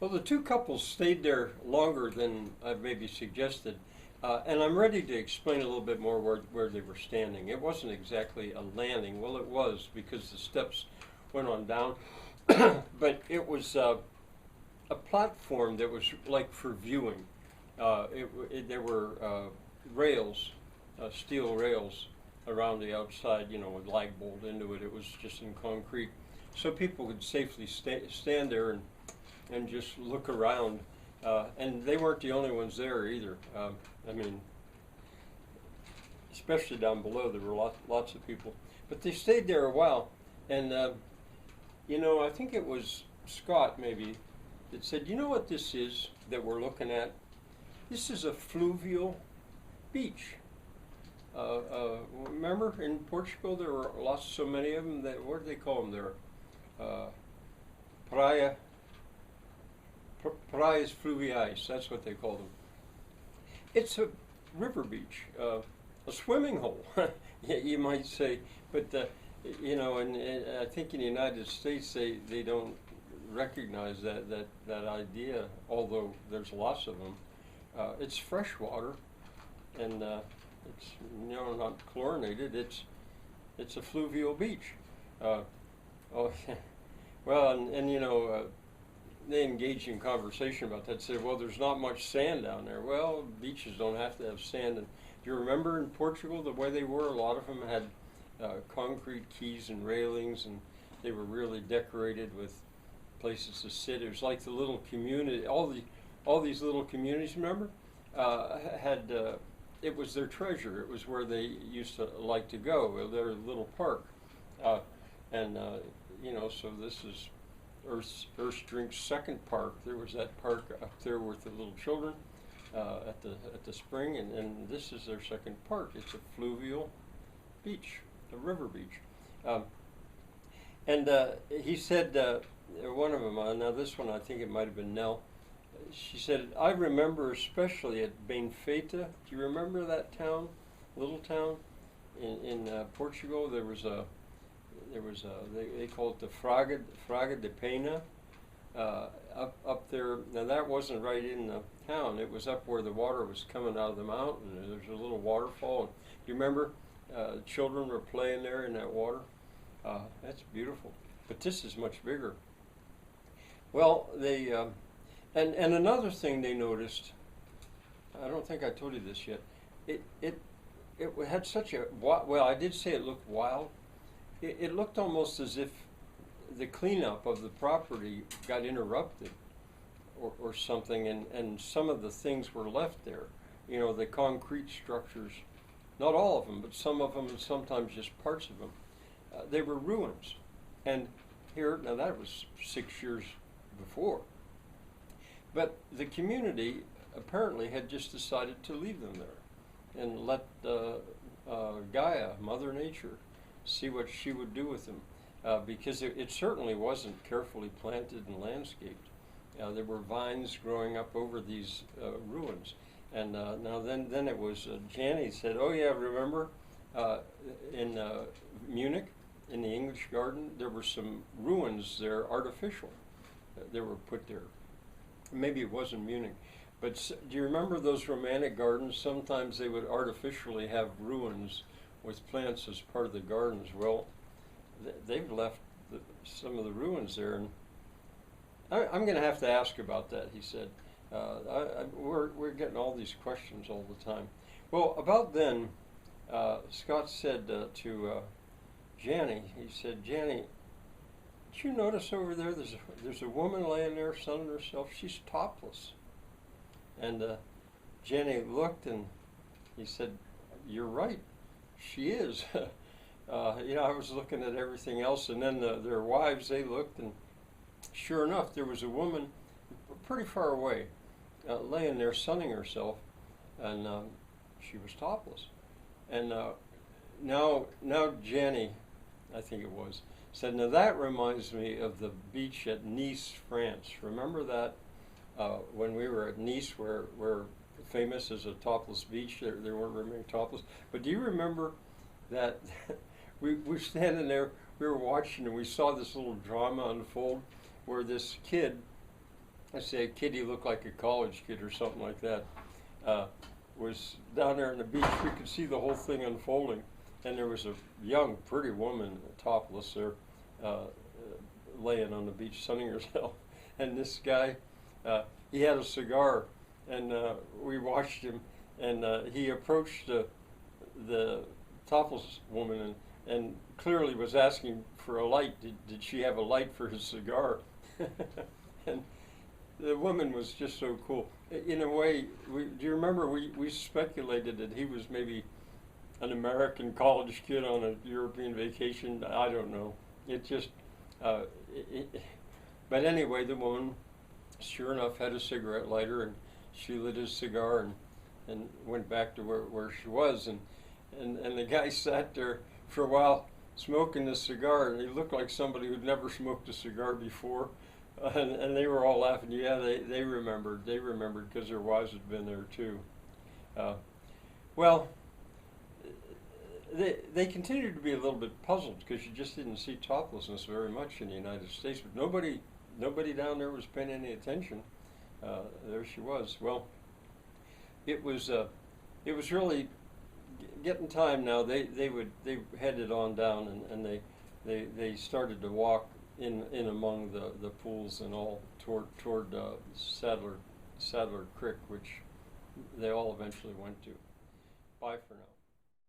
Well, the two couples stayed there longer than I've maybe suggested, and I'm ready to explain a little bit more where they were standing. It wasn't exactly a landing. Well, it was because the steps went on down, but it was a platform that was like for viewing. There were rails, steel rails around the outside, you know, with lag bolt into it. It was just in concrete, so people could safely stand there and just look around. And they weren't the only ones there either. I mean, especially down below, there were lots of people. But they stayed there a while, and you know, I think it was Scott maybe that said, you know what this is that we're looking at? This is a fluvial beach. Remember in Portugal there were so many of them that, what do they call them there? Praia. Praias fluviais, that's what they call them. It's a river beach, a swimming hole, you might say. But you know, and I think in the United States they don't recognize that idea, although there's lots of them. It's fresh water, and it's, you know, not chlorinated. It's a fluvial beach. Oh, well, and you know. They engaged in conversation about that. Said, well, there's not much sand down there. Well, beaches don't have to have sand. And do you remember in Portugal the way they were? A lot of them had concrete quays and railings, and they were really decorated with places to sit. It was like the little community. All these little communities, remember, had it was their treasure. It was where they used to like to go. Their little park, and you know, so this is Earth's Drink's second park. There was that park up there with the little children at the spring, and this is their second park. It's a fluvial beach, a river beach. And he said, one of them, now this one I think it might have been Nell, she said, I remember especially at Ben Feita. Do you remember that town, little town in Portugal? There was they call it the Fraga da Pena up there. Now that wasn't right in the town. It was up where the water was coming out of the mountain. There's a little waterfall. Do you remember children were playing there in that water? That's beautiful. But this is much bigger. Well, they and another thing they noticed. I don't think I told you this yet. It had such a well. I did say it looked wild. It looked almost as if the cleanup of the property got interrupted or something, and some of the things were left there. You know, the concrete structures, not all of them, but some of them, and sometimes just parts of them. They were ruins. And here, now that was 6 years before. But the community apparently had just decided to leave them there and let Gaia, Mother Nature, see what she would do with them, because it certainly wasn't carefully planted and landscaped. There were vines growing up over these ruins, and now then it was Janny said, "Oh yeah, remember in Munich, in the English Garden, there were some ruins there, artificial. They were put there. Maybe it wasn't Munich." But do you remember those romantic gardens? Sometimes they would artificially have ruins with plants as part of the gardens. Well, they've left some of the ruins there, and I'm going to have to ask about that, he said. We're getting all these questions all the time. Well, about then, Scott said to Janny, he said, "Janny, did you notice over there there's a woman laying there sunning herself? She's topless." And Janny looked, and he said, "You're right. She is." You know, I was looking at everything else, and then their wives, they looked, and sure enough, there was a woman pretty far away, laying there sunning herself, and she was topless. And now Janny, I think it was, said, "Now that reminds me of the beach at Nice, France. Remember that when we were at Nice, where famous as a topless beach? There weren't very many topless. But do you remember that we were standing there, we were watching, and we saw this little drama unfold where this kid I say a kid, he looked like a college kid or something like that, was down there on the beach. We could see the whole thing unfolding, and there was a young, pretty woman, topless there, laying on the beach, sunning herself. And this guy, he had a cigar, and we watched him, and he approached the topless woman and clearly was asking for a light. Did she have a light for his cigar? And the woman was just so cool. In a way, do you remember we speculated that he was maybe an American college kid on a European vacation? I don't know. It just, but anyway, the woman, sure enough, had a cigarette lighter, and she lit his cigar and went back to where she was. And the guy sat there for a while smoking the cigar, and he looked like somebody who'd never smoked a cigar before. And they were all laughing. Yeah, they remembered. They remembered because their wives had been there too. Well, they continued to be a little bit puzzled because you just didn't see toplessness very much in the United States. But nobody down there was paying any attention. There she was. Well, it was really getting time now. They headed on down, and they started to walk in among the pools and all toward Sadler Creek, which they all eventually went to. Bye for now.